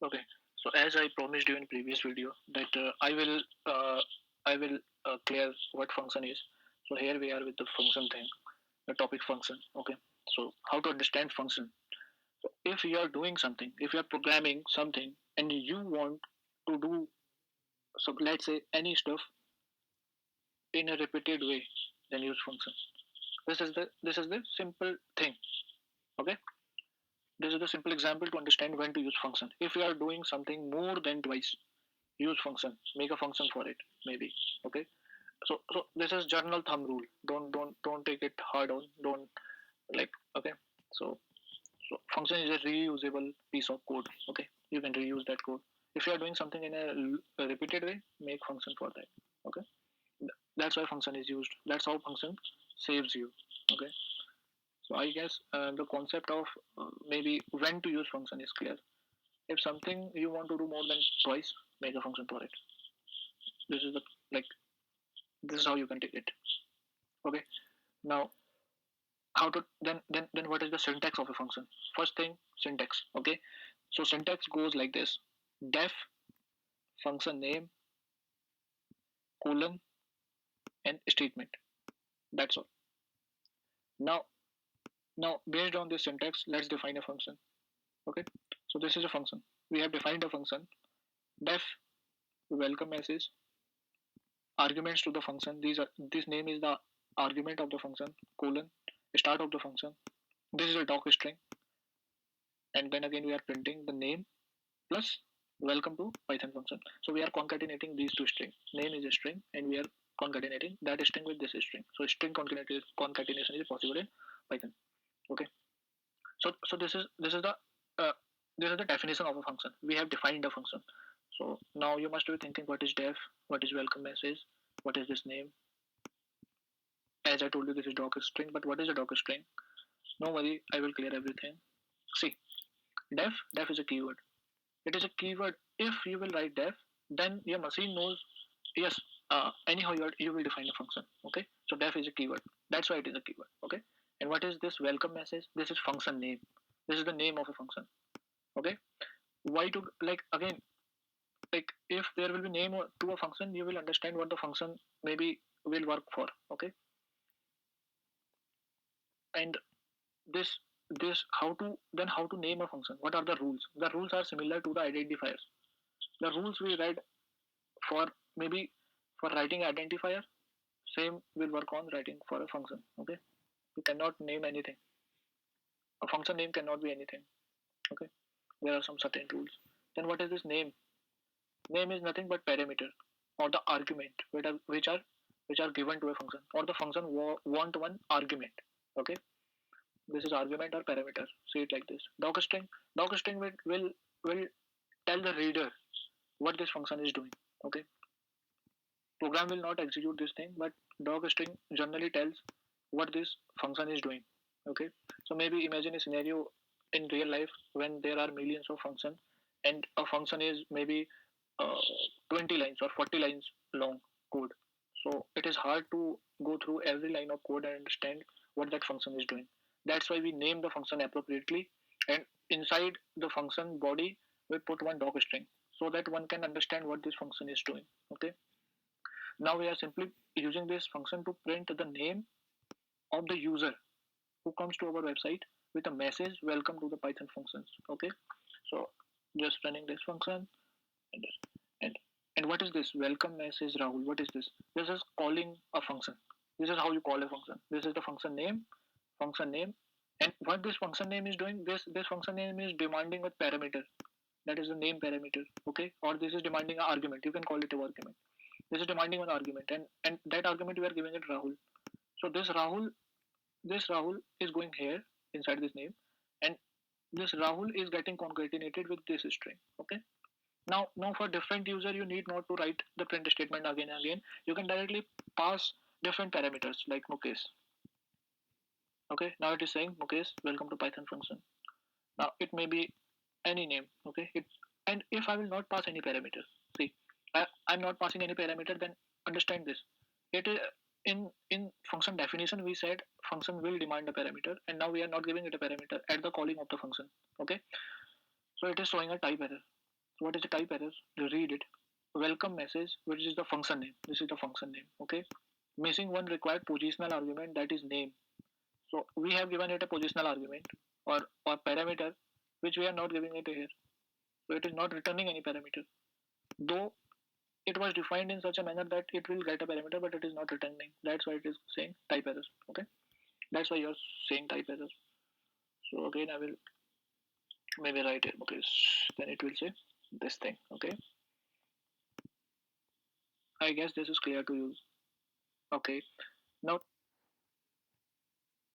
Okay. So as I promised you in previous video that I will clear what function is. So here we are with the function thing, the topic function. Okay. So how to understand function? So if you are doing something, if you are programming something, and you want to do, so let's say any stuff in a repeated way, then use function. This is the simple thing. Okay. This is the simple example to understand when to use function. If you are doing something more than twice, use function. Make a function for it, maybe. Okay. So this is general thumb rule. Don't take it hard on. Don't like. Okay. So so function is a reusable piece of code. Okay. You can reuse that code. If you are doing something in a repeated way, make function for that. Okay. That's why function is used. That's how function saves you. Okay. So I guess the concept of maybe when to use function is clear. If something you want to do more than twice, make a function for it. This is the like this is how you can take it. Okay. Now how to then what is the syntax of a function? First thing, syntax. Okay. So syntax goes like this: def function name colon and statement. That's all. Now now based on this syntax, let's define a function. Okay. So this is a function. We have defined a function. Def welcome message arguments to the function. This name is the argument of the function colon start of the function. This is a doc string, and then again we are printing the name plus welcome to Python function. So we are concatenating these two strings. Name is a string, and we are concatenating that string with this string. So string concatenation is possible in Python. Okay. So this is the uh, this is the definition of a function. We have defined a function. So now you must be thinking, what is def? What is welcome message? What is this name? As I told you, this is doc string. But what is a doc string? No worry, I will clear everything. See, def is a keyword. It is a keyword. If you will write def, then your machine knows. Yes. Anyhow, you will define a function. Okay. So def is a keyword. That's why it is a keyword. Okay. And what is this welcome message? This is function name. This is the name of a function. Okay. Why to like again like if there will be name to a function, you will understand what the function maybe will work for. Okay. And this this how to name a function? What are the rules? The rules are similar to the identifiers. The rules we read for maybe for writing identifier, same will work on writing for a function. Okay. You cannot name anything. A function name cannot be anything. Okay. There are some certain rules. Then what is this name? Name is nothing but parameter or the argument which are given to a function, or the function want one argument. Okay. This is argument or parameter. See it like this. Docstring will tell the reader what this function is doing. Okay. Program will not execute this thing, but docstring generally tells what this function is doing. Okay. So maybe imagine a scenario in real life when there are millions of functions, and a function is maybe uh, 20 lines or 40 lines long code. So it is hard to go through every line of code and understand what that function is doing. That's why we name the function appropriately, and inside the function body we put one docstring so that one can understand what this function is doing. Okay. Now we are simply using this function to print the name of the user who comes to our website with a message welcome to the Python functions. Okay. So just running this function, and this and and what is this welcome message, Rahul? What is this? This is calling a function. This is how you call a function. This is the function name. And what this function name is doing, this function name is demanding a parameter. That is the name parameter. Okay. Or this is demanding an argument. You can call it an argument. This is demanding an argument, and that argument we are giving it Rahul. So this Rahul is going here inside this name, and this Rahul is getting concatenated with this string. Okay. Now for different user, you need not to write the print statement again and again. You can directly pass different parameters like Mukesh. Okay. Now it is saying Mukesh, welcome to Python function. Now it may be any name. Okay. And if I will not pass any parameter, see, I'm not passing any parameter, then understand this. It is in function definition we said function will demand a parameter, and now we are not giving it a parameter at the calling of the function. Okay. So it is showing a type error. So what is the type error? Read it. Welcome message, which is the function name. This is the function name. Okay. Missing one required positional argument, that is name. So we have given it a positional argument or parameter, which we are not giving it here. So it is not returning any parameter. Though it was defined in such a manner that it will get a parameter, but it is not returning. That's why it is saying type error. Okay. That's why you're saying type error. So again, I will maybe write it. Okay. Then it will say this thing. Okay. I guess this is clear to you. Okay. Now